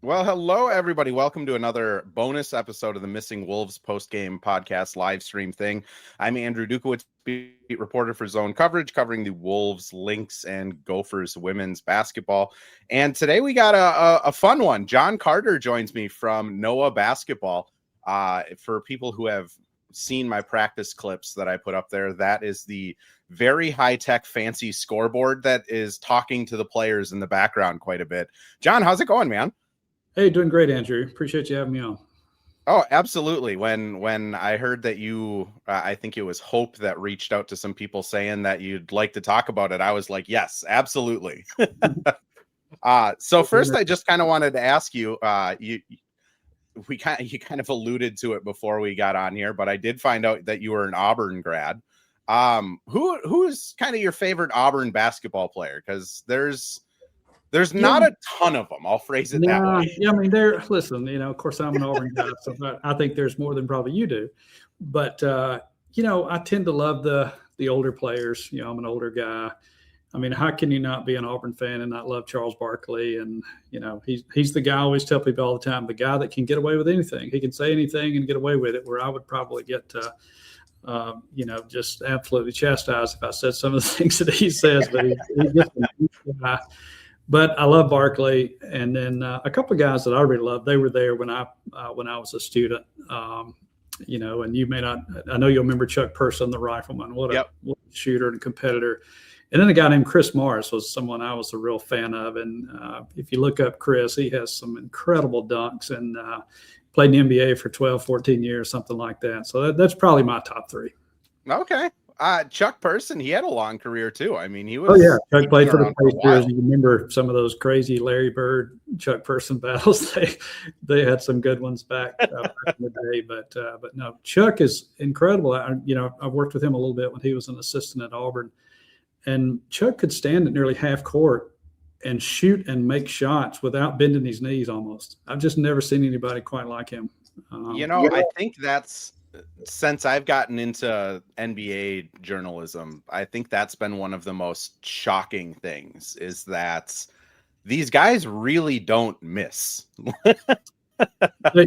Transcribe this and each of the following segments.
Well, hello, everybody. Welcome to another bonus episode of the Missing Wolves post-game podcast live stream thing. I'm Andrew Dukowitz, beat reporter for Zone Coverage, covering the Wolves, Lynx, and Gophers women's basketball. And today we got a fun one. John Carter joins me from Noah Basketball. For people who have seen my practice clips that I put up there, that is the very high-tech fancy scoreboard that is talking to the players in the background quite a bit. John, how's it going, man? Hey, doing great, Andrew. Appreciate you having me on. Oh, absolutely. When I heard that you, I think it was Hope that reached out to some people saying that you'd like to talk about it, I was like, yes, absolutely. So first, I just kind of wanted to ask you, you kind of alluded to it before we got on here, but I did find out that you were an Auburn grad. Who's kind of your favorite Auburn basketball player? Because there's not a ton of them. I'll phrase it that way. Yeah, I mean, listen, of course, I'm an Auburn guy, so I think there's more than probably you do. But, I tend to love the older players. I'm an older guy. I mean, how can you not be an Auburn fan and not love Charles Barkley? And, he's the guy I always tell people all the time, the guy that can get away with anything. He can say anything and get away with it, where I would probably get just absolutely chastised if I said some of the things that he says. But he's just a guy. But I love Barkley, and then a couple of guys that I really love. They were there when I was a student, and you may not. I know you'll remember Chuck Person, the rifleman. What a shooter and competitor. And then a guy named Chris Morris was someone I was a real fan of. And if you look up Chris, he has some incredible dunks and played in the NBA for 12, 14 years, something like that. So that's probably my top three. Okay. Chuck Person, he had a long career too. I mean, he was. Oh yeah, Chuck played for the Pacers. You remember some of those crazy Larry Bird, Chuck Person battles? They had some good ones back in the day. But no, Chuck is incredible. I've worked with him a little bit when he was an assistant at Auburn, and Chuck could stand at nearly half court and shoot and make shots without bending his knees. Almost, I've just never seen anybody quite like him. I think that's. Since I've gotten into NBA journalism, I think that's been one of the most shocking things, is that these guys really don't miss.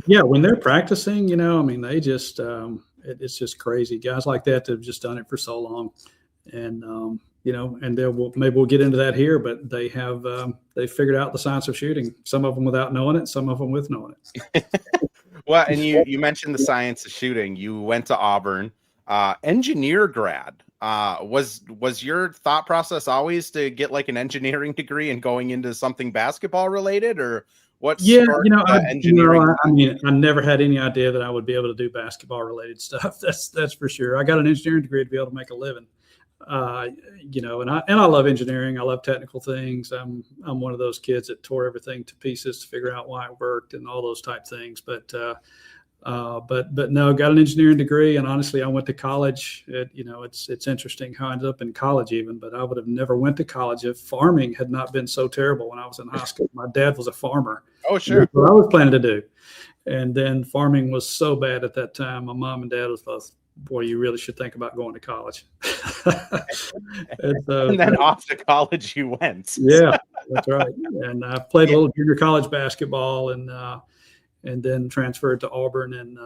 Yeah, when they're practicing, they just it's just crazy. Guys like that have just done it for so long, and and maybe we'll get into that here, but they figured out the science of shooting. Some of them without knowing it, some of them with knowing it. Well, and you mentioned the science of shooting. You went to Auburn, engineer grad. Was your thought process always to get like an engineering degree and going into something basketball related, or what? Yeah, engineering. I never had any idea that I would be able to do basketball related stuff. That's for sure. I got an engineering degree to be able to make a living. And I love engineering. I love technical things. I'm one of those kids that tore everything to pieces to figure out why it worked and all those type things. But no, got an engineering degree. And honestly, I went to college. It's interesting how I ended up in college even, but I would have never went to college if farming had not been so terrible when I was in high school. My dad was a farmer. Oh, sure. That's what I was planning to do. And then farming was so bad at that time. My mom and dad was both, boy, you really should think about going to college. And then off to college you went. Yeah, that's right. And I played a little junior college basketball, and then transferred to Auburn and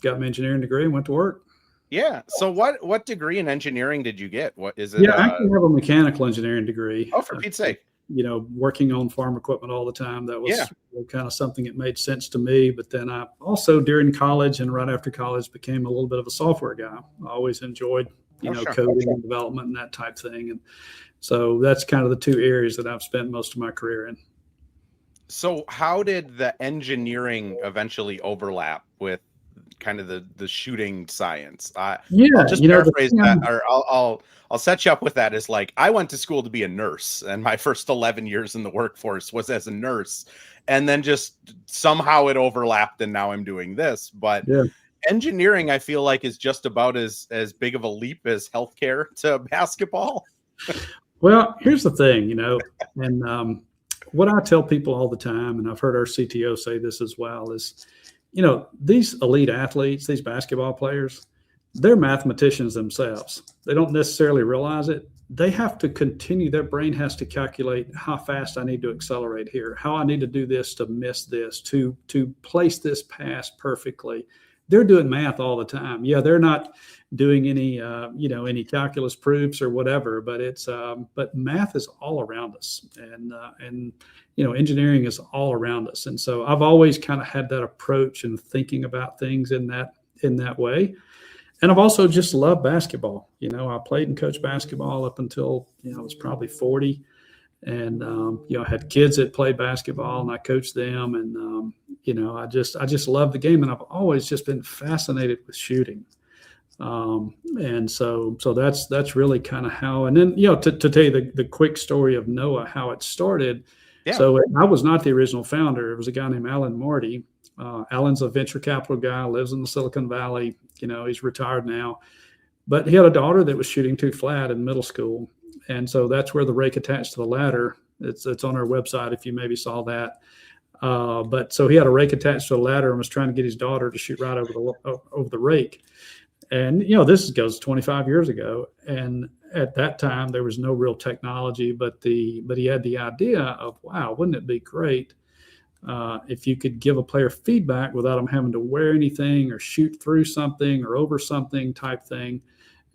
got my engineering degree and went to work. Yeah. So what degree in engineering did you get? What is it? Yeah, I actually have a mechanical engineering degree. Oh, for Pete's sake. Working on farm equipment all the time. That was kind of something that made sense to me. But then I also, during college and right after college, became a little bit of a software guy. I always enjoyed, coding and development and that type thing. And so that's kind of the two areas that I've spent most of my career in. So how did the engineering eventually overlap with kind of the shooting science? I'll just paraphrase that, or I'll set you up with that. Is like, I went to school to be a nurse, and my first 11 years in the workforce was as a nurse, and then just somehow it overlapped, and now I'm doing this. But engineering, I feel like, is just about as big of a leap as healthcare to basketball. Well, here's the thing, and what I tell people all the time, and I've heard our CTO say this as well, is, these elite athletes, these basketball players, they're mathematicians themselves. They don't necessarily realize it, they have to continue. Their brain has to calculate how fast I need to accelerate here, how I need to do this to miss this, to place this pass perfectly. They're doing math all the time. Yeah, they're not doing any any calculus proofs or whatever, but math is all around us, and engineering is all around us. And so I've always kind of had that approach and thinking about things in that way. And I've also just loved basketball. I played and coached basketball up until, I was probably 40. And, I had kids that played basketball and I coached them. And, I just love the game. And I've always just been fascinated with shooting. And so that's really kind of how, and then, to tell you the quick story of Noah, how it started. Yeah. So I was not the original founder. It was a guy named Alan Marty. Alan's a venture capital guy, lives in the Silicon Valley. He's retired now, but he had a daughter that was shooting too flat in middle school. And so that's where the rake attached to the ladder. It's on our website if you maybe saw that. But so he had a rake attached to the ladder and was trying to get his daughter to shoot right over the rake. And, this goes 25 years ago. And at that time, there was no real technology, but he had the idea of, wow, wouldn't it be great if you could give a player feedback without them having to wear anything or shoot through something or over something type thing.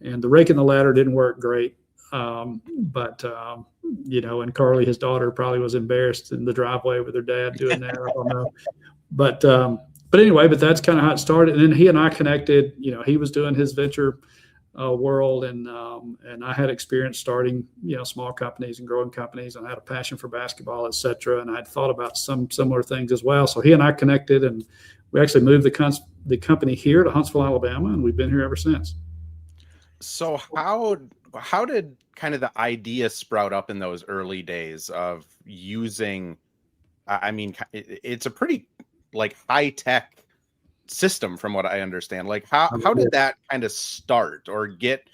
And the rake and the ladder didn't work great. And Carly, his daughter, probably was embarrassed in the driveway with her dad doing that. I don't know. But anyway, but that's kind of how it started. And then he and I connected. He was doing his venture world, and I had experience starting small companies and growing companies, and I had a passion for basketball, etc. And I'd thought about some similar things as well. So he and I connected, and we actually moved the company here to Huntsville, Alabama, and we've been here ever since. So how did kind of the idea sprout up in those early days of using? I mean, it's a pretty high tech system from what I understand. How did that kind of start or get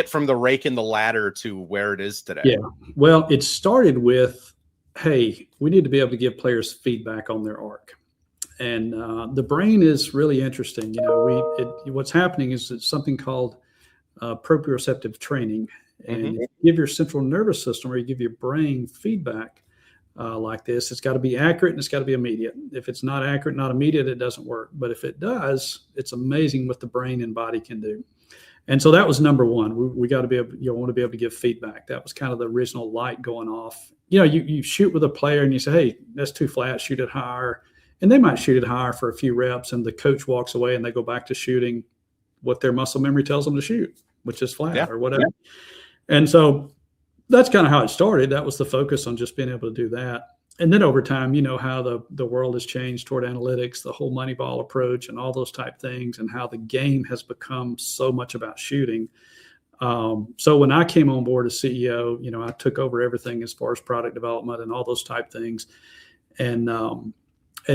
from the rake and the ladder to where it is today? Yeah, well, it started with, hey, we need to be able to give players feedback on their arc. And the brain is really interesting. What's happening is it's something called proprioceptive training. And if you give your central nervous system or you give your brain feedback like this, it's got to be accurate and it's got to be immediate. If it's not accurate, not immediate, it doesn't work. But if it does, it's amazing what the brain and body can do. And so that was number one. We got to be able, want to be able to give feedback. That was kind of the original light going off. You shoot with a player and you say, hey, that's too flat, shoot it higher. And they might shoot it higher for a few reps, and the coach walks away and they go back to shooting what their muscle memory tells them to shoot, which is flat or whatever. Yeah. And so that's kind of how it started. That was the focus on just being able to do that. And then over time, how the world has changed toward analytics, the whole Moneyball approach and all those type things, and how the game has become so much about shooting. So when I came on board as CEO, I took over everything as far as product development and all those type things. And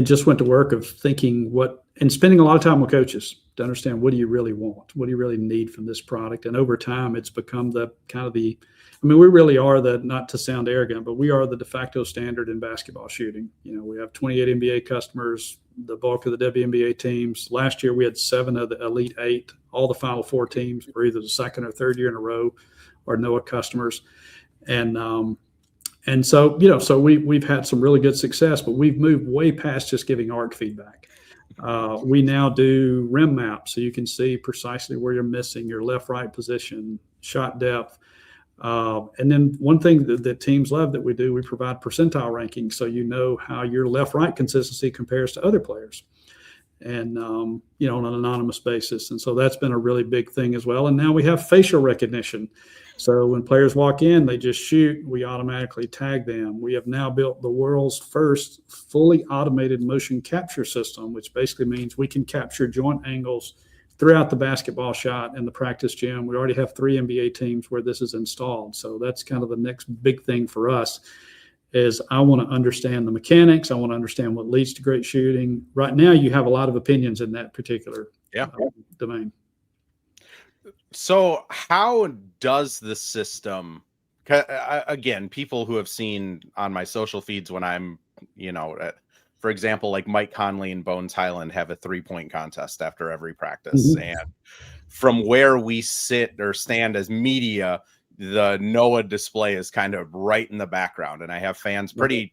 just went to work of thinking and spending a lot of time with coaches to understand, what do you really want? What do you really need from this product? And over time, it's become we really are not to sound arrogant, but we are the de facto standard in basketball shooting. We have 28 NBA customers, the bulk of the WNBA teams. Last year, we had 7 of the Elite 8. All the Final 4 teams were either the second or third year in a row are NOAA customers. And so, so we've had some really good success, but we've moved way past just giving arc feedback. We now do rim maps, so you can see precisely where you're missing, your left-right position, shot depth. And then one thing that teams love that we do, we provide percentile rankings, so how your left-right consistency compares to other players, and on an anonymous basis. And so that's been a really big thing as well. And now we have facial recognition. So when players walk in, they just shoot, we automatically tag them. We have now built the world's first fully automated motion capture system, which basically means we can capture joint angles throughout the basketball shot in the practice gym. We already have 3 NBA teams where this is installed. So that's kind of the next big thing for us. Is I want to understand the mechanics. I want to understand what leads to great shooting. Right now, you have a lot of opinions in that particular domain. So how does the system, again, people who have seen on my social feeds when I'm, for example, like Mike Conley and Bones Highland have a 3-point contest after every practice. And from where we sit or stand as media, the NOAA display is kind of right in the background, and I have fans pretty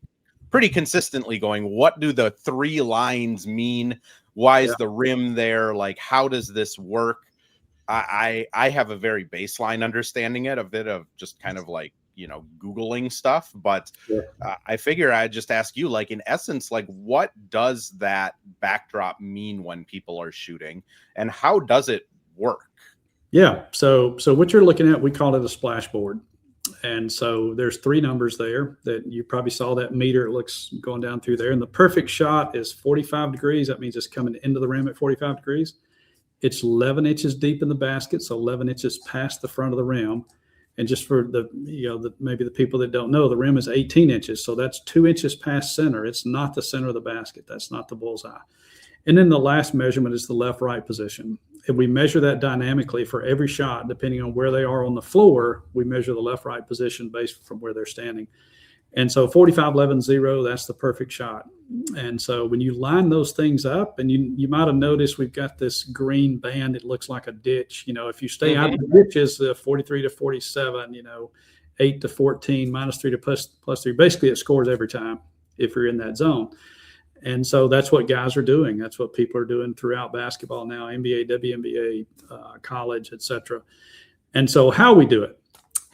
consistently going, what do the 3 lines mean? Why is the rim there? Like, how does this work? I have a very baseline understanding of just kind of like, Googling stuff, but I figure I'd just ask you, like, in essence, like, what does that backdrop mean when people are shooting, and how does it work? Yeah. So what you're looking at, we call it a splash board. And so there's 3 numbers there that you probably saw that meter. It looks going down through there. And the perfect shot is 45 degrees. That means it's coming into the rim at 45 degrees. It's 11 inches deep in the basket, so 11 inches past the front of the rim. And just for maybe the people that don't know, the rim is 18 inches. So that's 2 inches past center. It's not the center of the basket. That's not the bullseye. And then the last measurement is the left-right position. And we measure that dynamically for every shot, depending on where they are on the floor. We measure the left-right position based from where they're standing. And so 45, 11, 0, that's the perfect shot. And so when you line those things up, and you might have noticed we've got this green band, it looks like a ditch. If you stay out of the ditches, 43 to 47, 8 to 14, -3 to +3. Basically, it scores every time if you're in that zone. And so that's what guys are doing. That's what people are doing throughout basketball now, NBA, WNBA, college, etc. And so how we do it.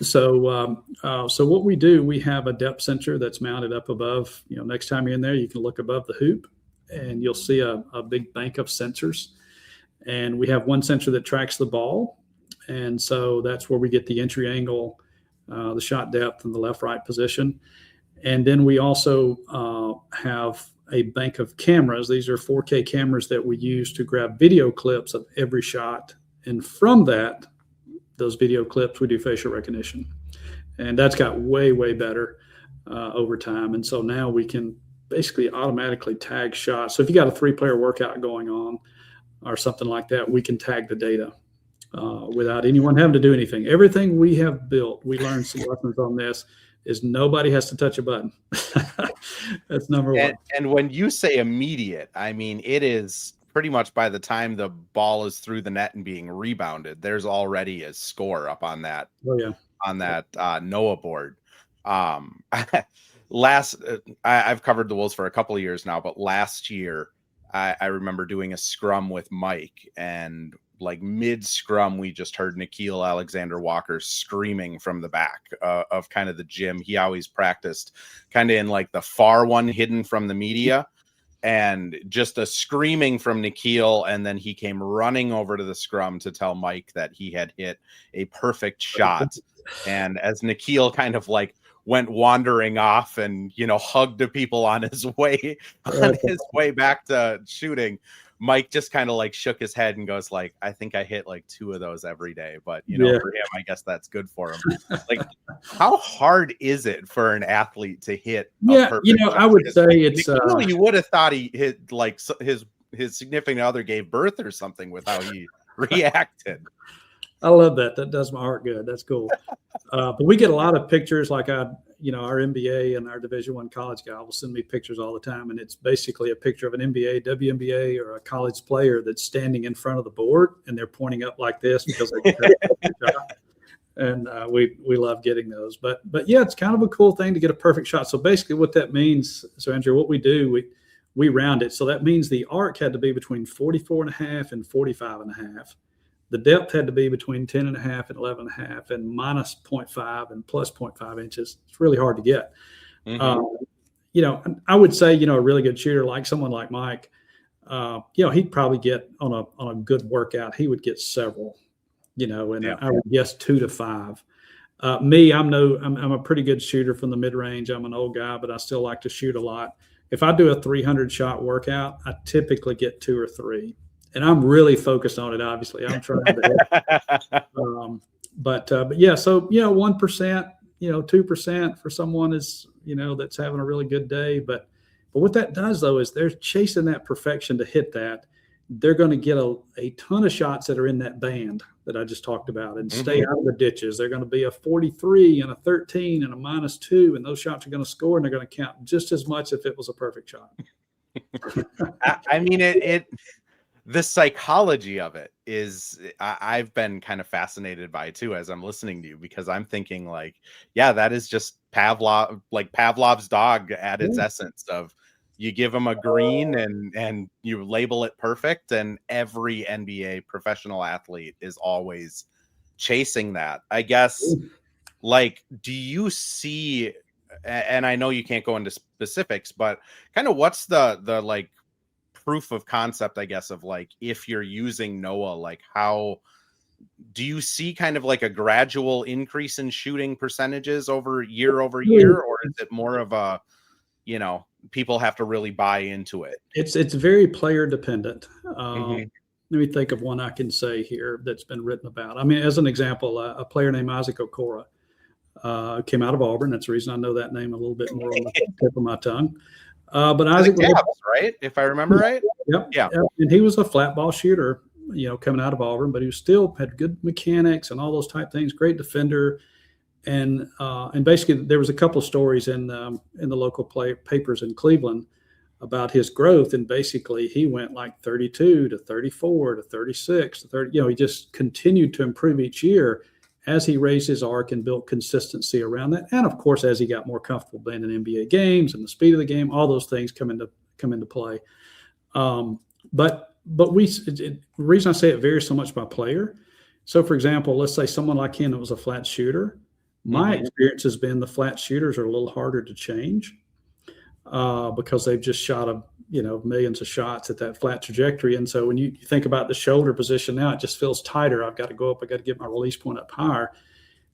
So what we do, we have a depth sensor that's mounted up above. Next time you're in there, you can look above the hoop, and you'll see a big bank of sensors. And we have one sensor that tracks the ball. And so that's where we get the entry angle, the shot depth, and the left-right position. And then we also have a bank of cameras. These are 4K cameras that we use to grab video clips of every shot. And from those video clips, we do facial recognition. And that's got way, way better over time. And so now we can basically automatically tag shots. So if you got a 3-player workout going on or something like that, we can tag the data without anyone having to do anything. Everything we have built, we learned some lessons on this, is nobody has to touch a button. That's number one. And when you say immediate, I mean, it is pretty much by the time the ball is through the net and being rebounded, there's already a score up on that. On that NOAA board. I've covered the Wolves for a couple of years now, but last year I remember doing a scrum with Mike, and like mid scrum, we just heard Nickeil Alexander-Walker screaming from the back of kind of the gym. He always practiced kind of in like the far one, hidden from the media. And just a screaming from Nickeil, and then he came running over to the scrum to tell Mike that he had hit a perfect shot. And as Nickeil kind of like went wandering off and hugged the people on his way back to shooting, Mike just kind of like shook his head and goes like, I think I hit like 2 of those every day, but for him, I guess that's good for him. Like, how hard is it for an athlete to hit? I would say it's you would have thought he hit like his significant other gave birth or something with how he reacted. I love that. That does my heart good. That's cool. But we get a lot of pictures. Like our NBA and our Division I college guy will send me pictures all the time, and it's basically a picture of an NBA, WNBA, or a college player that's standing in front of the board, and they're pointing up like this because they can take a shot. And we love getting those. But yeah, it's kind of a cool thing to get a perfect shot. So basically, what that means, so Andrew, what we do, we round it. So that means the arc had to be between 44.5 and 45.5. The depth had to be between 10.5 and 11.5, and -0.5 and +0.5 inches. It's really hard to get. I would say, a really good shooter, like someone like Mike, he'd probably get on a good workout, he would get several, I would guess 2 to 5. Me, I'm a pretty good shooter from the mid range. I'm an old guy, but I still like to shoot a lot. If I do a 300 shot workout, I typically get 2 or 3. And I'm really focused on it. Obviously, I'm trying to. But yeah. So 1%, 2% for someone is that's having a really good day. But what that does though is they're chasing that perfection to hit that. They're going to get a ton of shots that are in that band that I just talked about and stay out of the ditches. They're going to be a 43 and a 13 and a -2, and those shots are going to score, and they're going to count just as much if it was a perfect shot. I mean, the psychology of it is I've been kind of fascinated by too as I'm listening to you, because I'm thinking like, yeah, that is just Pavlov's dog at its essence of you give them a green and you label it perfect, and every NBA professional athlete is always chasing that. I guess, like, do you see, and I know you can't go into specifics, but kind of what's the like proof of concept, I guess, of like, if you're using Noah, like how do you see kind of like a gradual increase in shooting percentages over year, or is it more of a, people have to really buy into it? It's very player dependent. Let me think of one I can say here that's been written about. I mean, as an example, a player named Isaac Okoro came out of Auburn. That's the reason I know that name a little bit more on the tip of my tongue. But Isaac, right? If I remember right. Yep. Yeah. And he was a flat ball shooter, coming out of Auburn, but he still had good mechanics and all those type things. Great defender, and basically there was a couple of stories in the local papers in Cleveland about his growth, and basically he went like 32 to 34 to 36 to 30. He just continued to improve each year as he raised his arc and built consistency around that. And of course, as he got more comfortable playing in NBA games and the speed of the game, all those things come into play. But the reason I say it varies so much by player. So for example, let's say someone like him that was a flat shooter. My experience has been the flat shooters are a little harder to change because they've just shot millions of shots at that flat trajectory. And so when you think about the shoulder position now, it just feels tighter. I've got to go up. I got to get my release point up higher.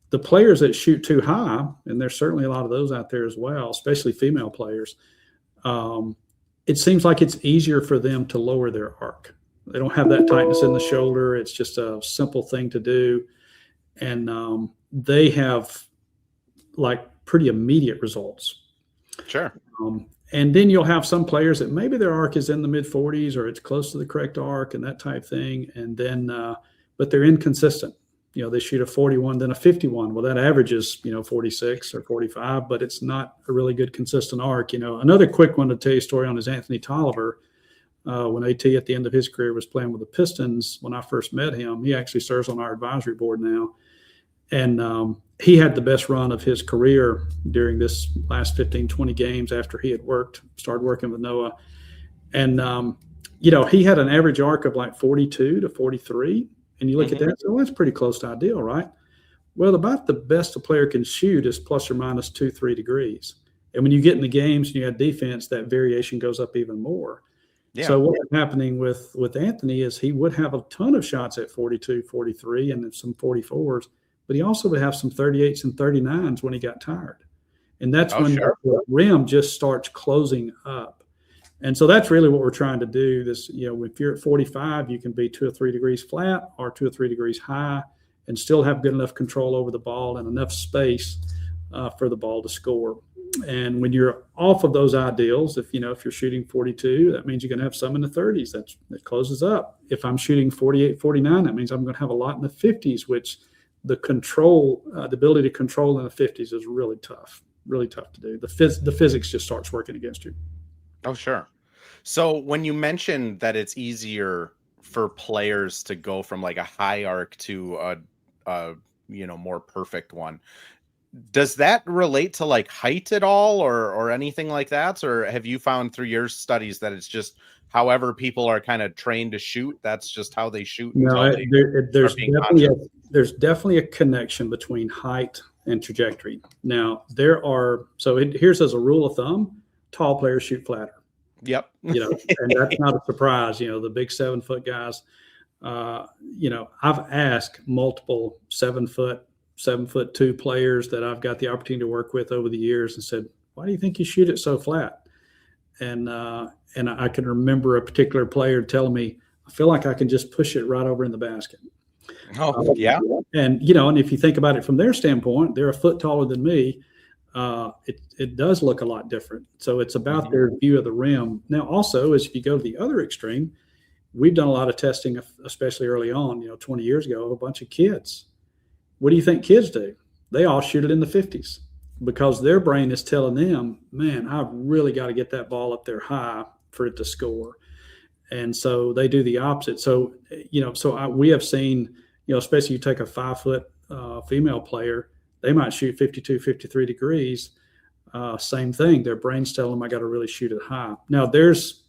The players that shoot too high, and there's certainly a lot of those out there as well, especially female players, it seems like it's easier for them to lower their arc. They don't have that tightness in the shoulder. It's just a simple thing to do. And they have like pretty immediate results. Sure. And then you'll have some players that maybe their arc is in the mid 40s or it's close to the correct arc and that type thing. And then, but they're inconsistent. They shoot a 41, then a 51. Well, that averages, 46 or 45, but it's not a really good consistent arc. Another quick one to tell you a story on is Anthony Tolliver. When AT at the end of his career was playing with the Pistons, when I first met him, he actually serves on our advisory board now. And he had the best run of his career during this last 15, 20 games after he had started working with Noah. And, he had an average arc of like 42 to 43. And you look at that, so that's pretty close to ideal, right? Well, about the best a player can shoot is plus or minus 2-3 degrees. And when you get in the games and you have defense, that variation goes up even more. Yeah. So what was happening with Anthony is he would have a ton of shots at 42, 43, and some 44s, but he also would have some 38s and 39s when he got tired. And that's when the rim just starts closing up. And so that's really what we're trying to do. This, if you're at 45, you can be 2 or 3 degrees flat or 2 or 3 degrees high and still have good enough control over the ball and enough space for the ball to score. And when you're off of those ideals, if you're shooting 42, that means you're going to have some in the 30s. That closes up. If I'm shooting 48, 49, that means I'm going to have a lot in the 50s, which the ability to control in the 50s is really tough to do. The physics just starts working against you. Oh, sure. So when you mentioned that it's easier for players to go from like a high arc to a more perfect one, does that relate to like height at all or anything like that? Or have you found through your studies that it's just however people are kind of trained to shoot, that's just how they shoot? No, there's definitely a connection between height and trajectory. Now here's as a rule of thumb, tall players shoot flatter. Yep. And that's not a surprise. The big 7-foot guys, I've asked multiple 7'2" players that I've got the opportunity to work with over the years and said, why do you think you shoot it so flat? And I can remember a particular player telling me, I feel like I can just push it right over in the basket. Oh, yeah. And, and if you think about it from their standpoint, they're a foot taller than me. It does look a lot different. So it's about their view of the rim. Now, also, as you go to the other extreme, we've done a lot of testing, especially early on, 20 years ago, of a bunch of kids. What do you think kids do? They all shoot it in the 50s because their brain is telling them, man, I've really got to get that ball up there high for it to score. And so they do the opposite. So, we have seen, especially you take a 5-foot female player, they might shoot 52, 53 degrees. Same thing. Their brain's telling them, I got to really shoot it high. Now, there's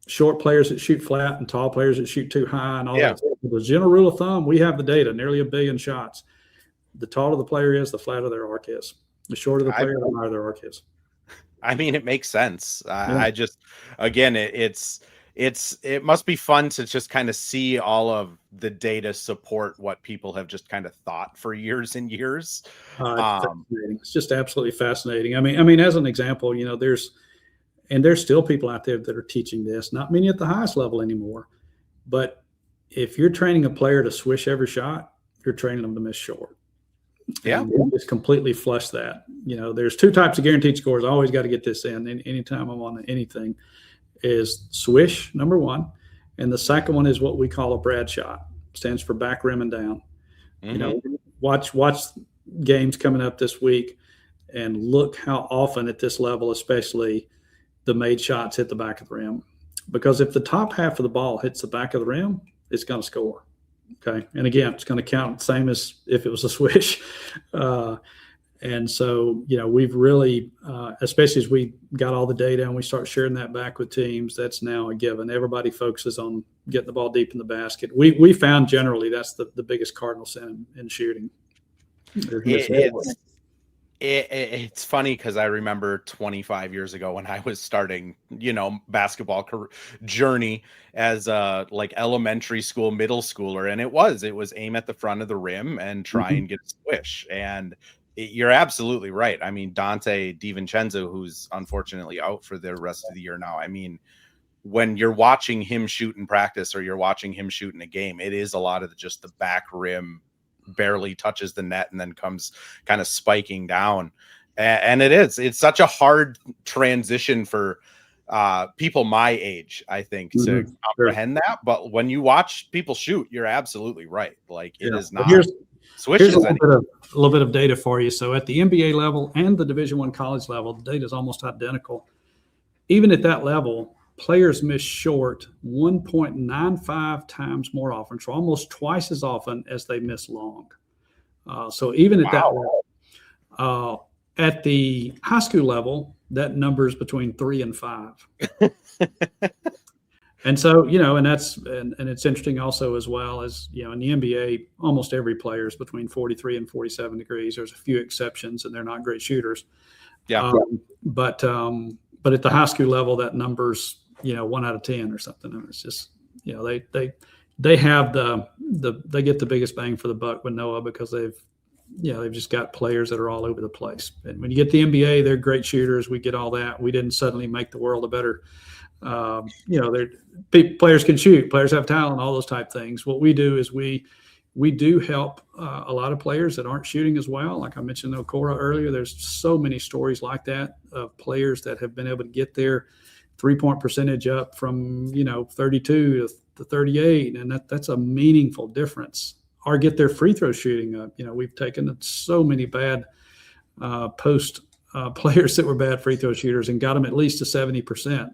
short players that shoot flat and tall players that shoot too high and all that. The general rule of thumb, we have the data, nearly 1 billion shots. The taller the player is, the flatter their arc is. The shorter the player, the higher their arc is. I mean, it makes sense. I just, again, it must be fun to just kind of see all of the data support what people have just kind of thought for years and years. It's just absolutely fascinating. I mean, as an example, there's still people out there that are teaching this, not many at the highest level anymore, but if you're training a player to swish every shot, you're training them to miss short. Yeah, just completely flush that. There's 2 types of guaranteed scores. I always got to get this in anytime I'm on anything. Is swish, number 1, and the second one is what we call a Brad shot. Stands for back rim and down. Watch games coming up this week, and look how often at this level, especially, the made shots hit the back of the rim. Because if the top half of the ball hits the back of the rim, it's going to score. Okay. And again, it's going to count the same as if it was a swish. And so, we've really, especially as we got all the data and we start sharing that back with teams, that's now a given. Everybody focuses on getting the ball deep in the basket. We found generally that's the biggest cardinal sin in shooting. It's funny because I remember 25 years ago when I was starting, basketball journey as a elementary school, middle schooler. And it was aim at the front of the rim and try and get a swish. And you're absolutely right. I mean, Dante DiVincenzo, who's unfortunately out for the rest of the year now. I mean, when you're watching him shoot in practice or you're watching him shoot in a game, it is a lot of just the back rim barely touches the net and then comes kind of spiking down. And it's such a hard transition for people my age, I think, to comprehend that. But when you watch people shoot, you're absolutely right. It is not swishes. Here's a little bit of data for you. So at the NBA level and the Division I college level, the data is almost identical. Even at that level, players miss short 1.95 times more often, so almost twice as often as they miss long. So even at that level, at the high school level, that number is between 3 and 5. And so, and it's interesting also as well as, in the NBA, almost every player is between 43 and 47 degrees. There's a few exceptions and they're not great shooters. Yeah. But at the high school level, that number's, 1 out of 10 or something. And it's just, they have they get the biggest bang for the buck with Noah because they've just got players that are all over the place. And when you get the NBA, they're great shooters. We get all that. We didn't suddenly make the world a better, players can shoot, players have talent, all those type things. What we do is we do help a lot of players that aren't shooting as well. Like I mentioned Okora earlier, there's so many stories like that of players that have been able to get their 3-point percentage up from 32 to 38, and that's a meaningful difference. Or get their free throw shooting up. We've taken so many bad post players that were bad free throw shooters and got them at least to 70%.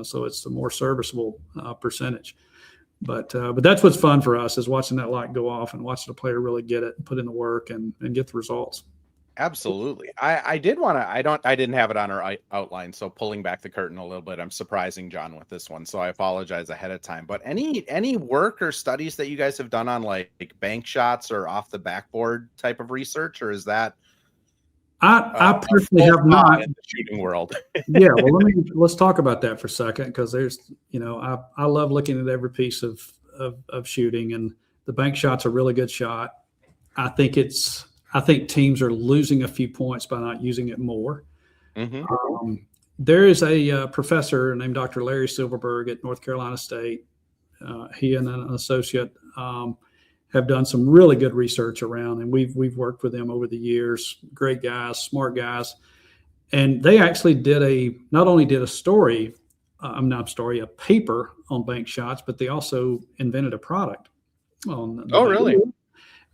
So it's a more serviceable percentage. But that's what's fun for us is watching that light go off and watching the player really get it and put in the work and get the results. Absolutely. I didn't have it on our outline. So pulling back the curtain a little bit, I'm surprising John with this one. So I apologize ahead of time, but any work or studies that you guys have done on like bank shots or off the backboard type of research, or is that I personally have not in the shooting world? Yeah. Well, let's talk about that for a second. Because there's, I love looking at every piece of shooting, and the bank shot's a really good shot. I think teams are losing a few points by not using it more. Mm-hmm. There is a professor named Dr. Larry Silverberg at North Carolina State. He and an associate have done some really good research around, and we've worked with them over the years. Great guys, smart guys, and they actually not only did a paper on bank shots, but they also invented a product on. Really?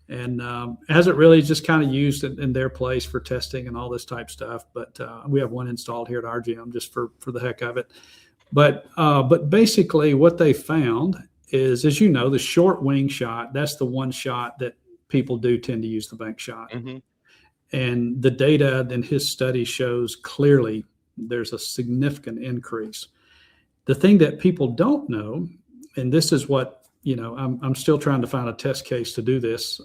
And hasn't really just kind of used it in their place for testing and all this type stuff. But we have one installed here at our gym just for the heck of it. But basically what they found is, as you know, the short wing shot, that's the one shot that people do tend to use the bank shot. Mm-hmm. And the data in his study shows clearly there's a significant increase. The thing that people don't know, and this is what, I'm still trying to find a test case to do this.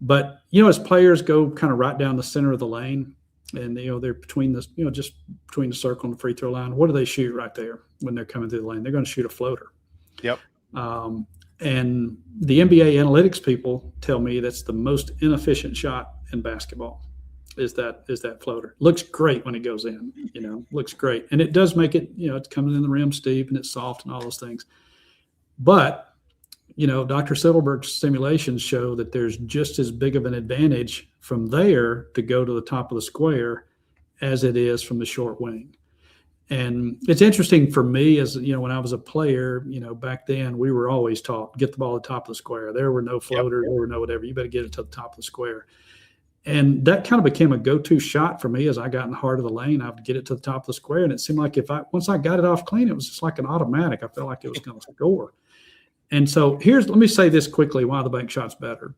But, as players go kind of right down the center of the lane and, they're between the, just between the circle and the free throw line, what do they shoot right there when they're coming through the lane? They're going to shoot a floater. Yep. And the NBA analytics people tell me that's the most inefficient shot in basketball is that floater. Looks great when it goes in, looks great. And it does make it, it's coming in the rim steep and it's soft and all those things. But, Dr. Siddleberg's simulations show that there's just as big of an advantage from there to go to the top of the square as it is from the short wing. And it's interesting for me as, when I was a player, back then we were always taught, get the ball at the top of the square. There were no floaters, there were no whatever. You better get it to the top of the square. And that kind of became a go-to shot for me as I got in the heart of the lane. I would get it to the top of the square. And it seemed like once I got it off clean, it was just like an automatic. I felt like it was going to score. And so let me say this quickly, why the bank shot's better.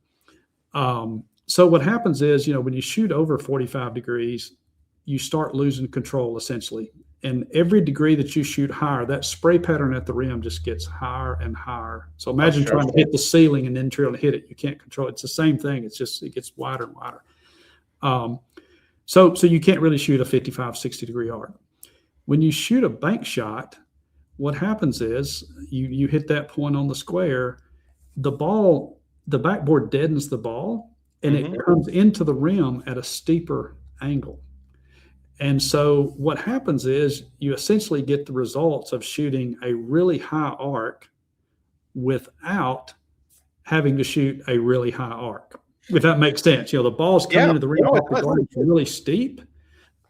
So what happens is, when you shoot over 45 degrees, you start losing control essentially. And every degree that you shoot higher, that spray pattern at the rim just gets higher and higher. So imagine trying to hit the ceiling and then trying to hit it. You can't control it. It's the same thing. It's just, it gets wider and wider. So you can't really shoot a 55, 60 degree arc. When you shoot a bank shot, what happens is you hit that point on the square, the backboard deadens the ball and it comes into the rim at a steeper angle. And so what happens is you essentially get the results of shooting a really high arc without having to shoot a really high arc, if that makes sense. The ball's coming into the rim really steep,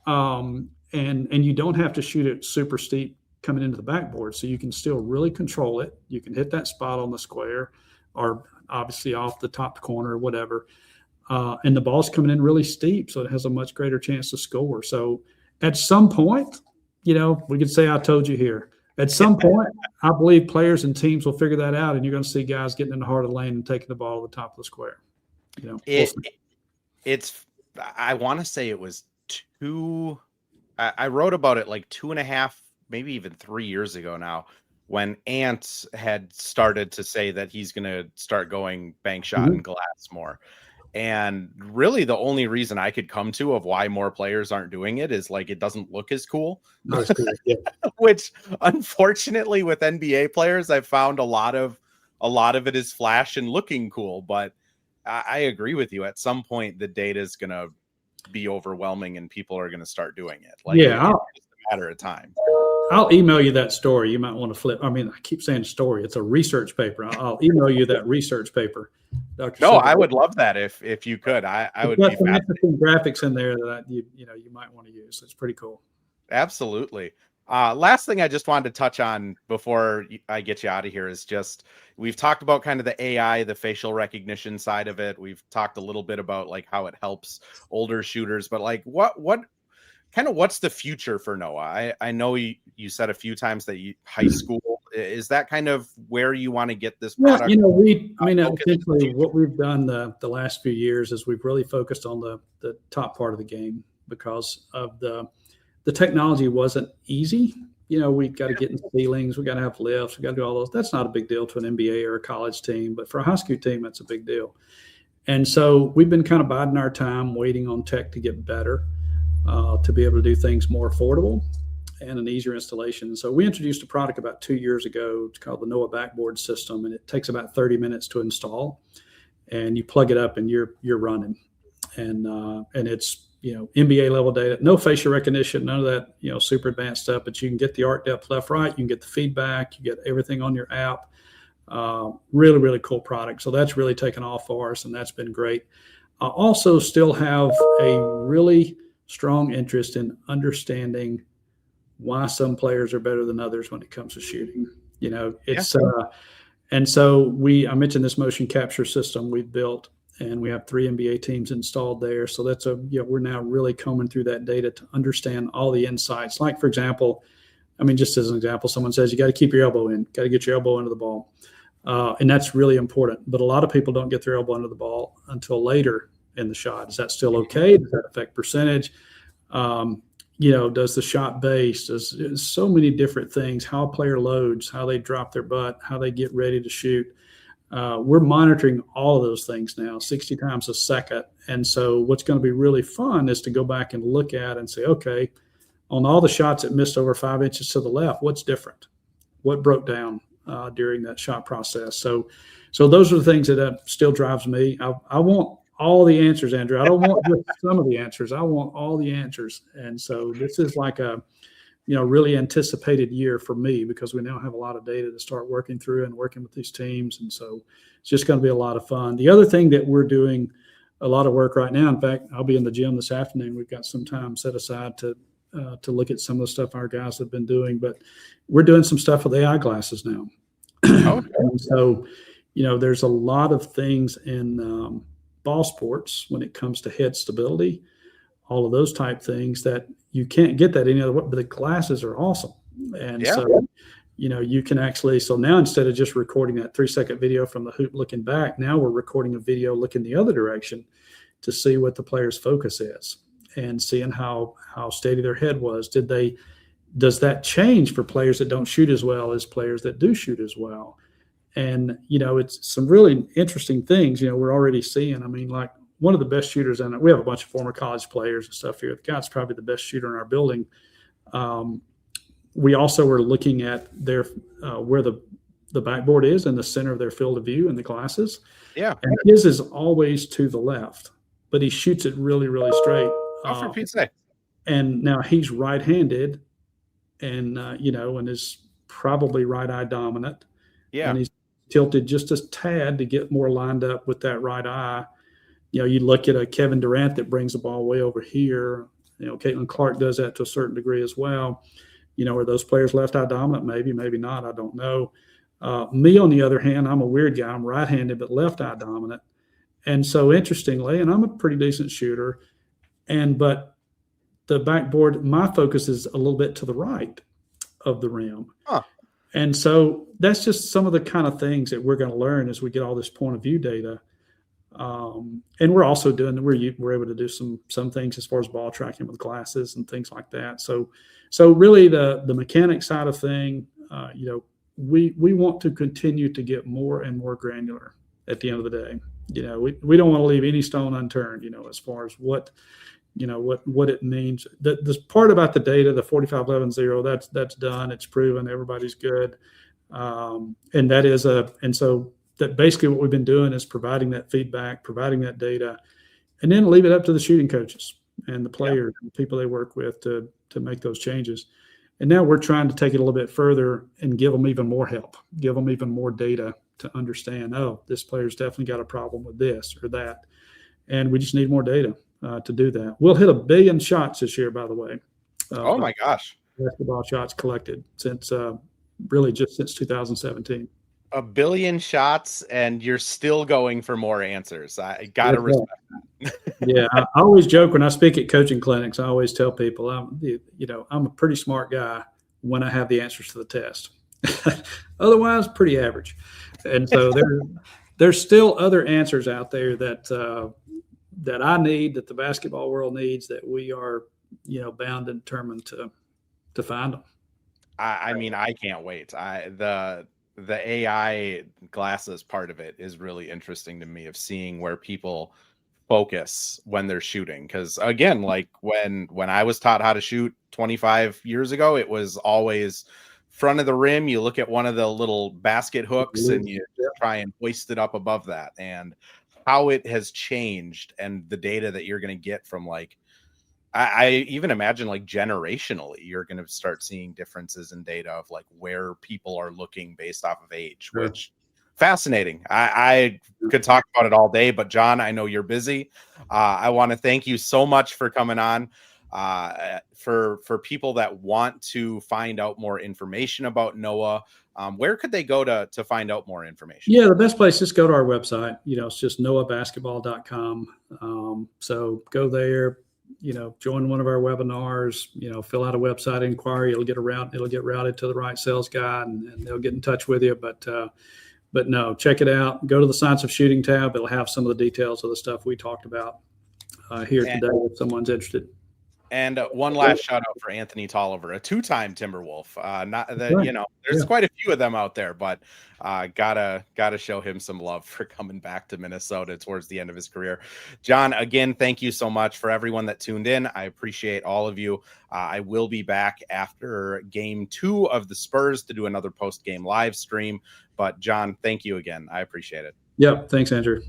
and you don't have to shoot it super steep coming into the backboard. So you can still really control it. You can hit that spot on the square or obviously off the top corner or whatever. And the ball's coming in really steep, so it has a much greater chance to score. So at some point, we could say I told you here. At some point, I believe players and teams will figure that out, and you're going to see guys getting in the heart of the lane and taking the ball to the top of the square. I want to say it was I wrote about it like 2.5, maybe even 3 years ago now, when Ant had started to say that he's going to start going bank shot and glass more. And really the only reason I could come to of why more players aren't doing it is like, it doesn't look as cool, which unfortunately with NBA players, I've found a lot of it is flash and looking cool, but I agree with you. At some point the data is going to be overwhelming and people are going to start doing it. Like, it's just a matter of time. I'll email you that story. You might want to flip. I mean, I keep saying story. It's a research paper. I'll email you that research paper, Dr. No, I would love that if you could. I would be fascinated. Some graphics in there that you might want to use. It's pretty cool. Absolutely. Last thing I just wanted to touch on before I get you out of here is just, we've talked about kind of the AI, the facial recognition side of it. We've talked a little bit about like how it helps older shooters, but like what's the future for Noah? I know you said a few times that high school, is that kind of where you want to get this product? Essentially what we've done the last few years is we've really focused on the top part of the game because of the technology wasn't easy. We got to get in ceilings, we got to have lifts, we got to do all those. That's not a big deal to an NBA or a college team, but for a high school team, that's a big deal. And so we've been kind of biding our time, waiting on tech to get better, to be able to do things more affordable and an easier installation. So we introduced a product about 2 years ago. It's called the Noah Backboard System, and it takes about 30 minutes to install. And you plug it up, and you're running. And it's NBA level data, no facial recognition, none of that super advanced stuff. But you can get the arc depth left, right. You can get the feedback. You get everything on your app. Really, really cool product. So that's really taken off for us, and that's been great. I also still have a really strong interest in understanding why some players are better than others when it comes to shooting. And so I mentioned this motion capture system we've built, and we have 3 NBA teams installed there. So we're now really combing through that data to understand all the insights. Like, for example, I mean, just as an example, someone says you got to keep your elbow in, got to get your elbow into the ball. And that's really important. But a lot of people don't get their elbow into the ball until later in the shot. Is that still okay? Does that affect percentage? Does the shot base, does so many different things, how a player loads, how they drop their butt, how they get ready to shoot. We're monitoring all of those things now 60 times a second. And so what's going to be really fun is to go back and look at and say, okay, on all the shots that missed over 5 inches to the left, what's different? What broke down during that shot process? So those are the things that still drives me. I want all the answers, Andrew. I don't want just some of the answers. I want all the answers. And so this is like a, really anticipated year for me because we now have a lot of data to start working through and working with these teams. And so it's just going to be a lot of fun. The other thing that we're doing a lot of work right now, in fact, I'll be in the gym this afternoon. We've got some time set aside to look at some of the stuff our guys have been doing, but we're doing some stuff with AI glasses now. Okay. And so, there's a lot of things in ball sports when it comes to head stability, all of those type things that you can't get that any other way, but the glasses are awesome. And so, you can actually, so now instead of just recording that 3-second video from the hoop looking back, now we're recording a video looking the other direction to see what the player's focus is and seeing how steady their head was. Does that change for players that don't shoot as well as players that do shoot as well? And, it's some really interesting things, we're already seeing. I mean, like one of the best shooters, and we have a bunch of former college players and stuff here. The guy's probably the best shooter in our building. We also were looking at their where the backboard is in the center of their field of view in the glasses. Yeah. And his is always to the left, but he shoots it really, really straight. For Pete's sake. And now he's right-handed and, and is probably right eye dominant. Yeah. And he's tilted just a tad to get more lined up with that right eye. You look at a Kevin Durant that brings the ball way over here. Caitlin Clark does that to a certain degree as well. Are those players left eye dominant? Maybe, maybe not. I don't know. Me, on the other hand, I'm a weird guy. I'm right-handed, but left eye dominant. And so interestingly, and I'm a pretty decent shooter, but the backboard, my focus is a little bit to the right of the rim. Huh. And so that's just some of the kind of things that we're going to learn as we get all this point of view data. And we're also we're able to do some things as far as ball tracking with glasses and things like that. So really the mechanic side of thing, we want to continue to get more and more granular at the end of the day. We don't want to leave any stone unturned, as far as what it means. This part about the data, the 45-11-0, that's done. It's proven. Everybody's good. And that is so that basically what we've been doing is providing that feedback, providing that data, and then leave it up to the shooting coaches and the players, and the people they work with to make those changes. And now we're trying to take it a little bit further and give them even more help, give them even more data to understand, this player's definitely got a problem with this or that. And we just need more data to do that. We'll hit 1 billion shots this year, by the way. Oh my gosh. Basketball shots collected since really just since 2017. 1 billion shots, and you're still going for more answers. I gotta respect that. Yeah, I always joke when I speak at coaching clinics. I always tell people, I'm a pretty smart guy when I have the answers to the test. Otherwise, pretty average. And so there's still other answers out there that I need, that the basketball world needs, that we are, bound and determined to find them. I mean, I can't wait. The AI glasses part of it is really interesting to me, of seeing where people focus when they're shooting. Because again, like when I was taught how to shoot 25 years ago, it was always front of the rim. You look at one of the little basket hooks and you try and hoist it up above that. And how it has changed, and the data that you're going to get from, like, I even imagine, like, generationally, you're going to start seeing differences in data of, like, where people are looking based off of age, which fascinating. I could talk about it all day, but John, I know you're busy. I want to thank you so much for coming on. For people that want to find out more information about NOAA, where could they go to find out more information? Yeah, the best place is go to our website. It's just noaabasketball.com. So go there, join one of our webinars, fill out a website inquiry. It'll get routed to the right sales guy, and they'll get in touch with you. But no, check it out. Go to the Science of Shooting tab. It'll have some of the details of the stuff we talked about here today if someone's interested. And one last shout out for Anthony Tolliver, a 2-time Timberwolf. There's quite a few of them out there, but gotta show him some love for coming back to Minnesota towards the end of his career. John, again, thank you so much. For everyone that tuned in, I appreciate all of you. I will be back after game 2 of the Spurs to do another post-game live stream. But John, thank you again. I appreciate it. Yep. Thanks, Andrew.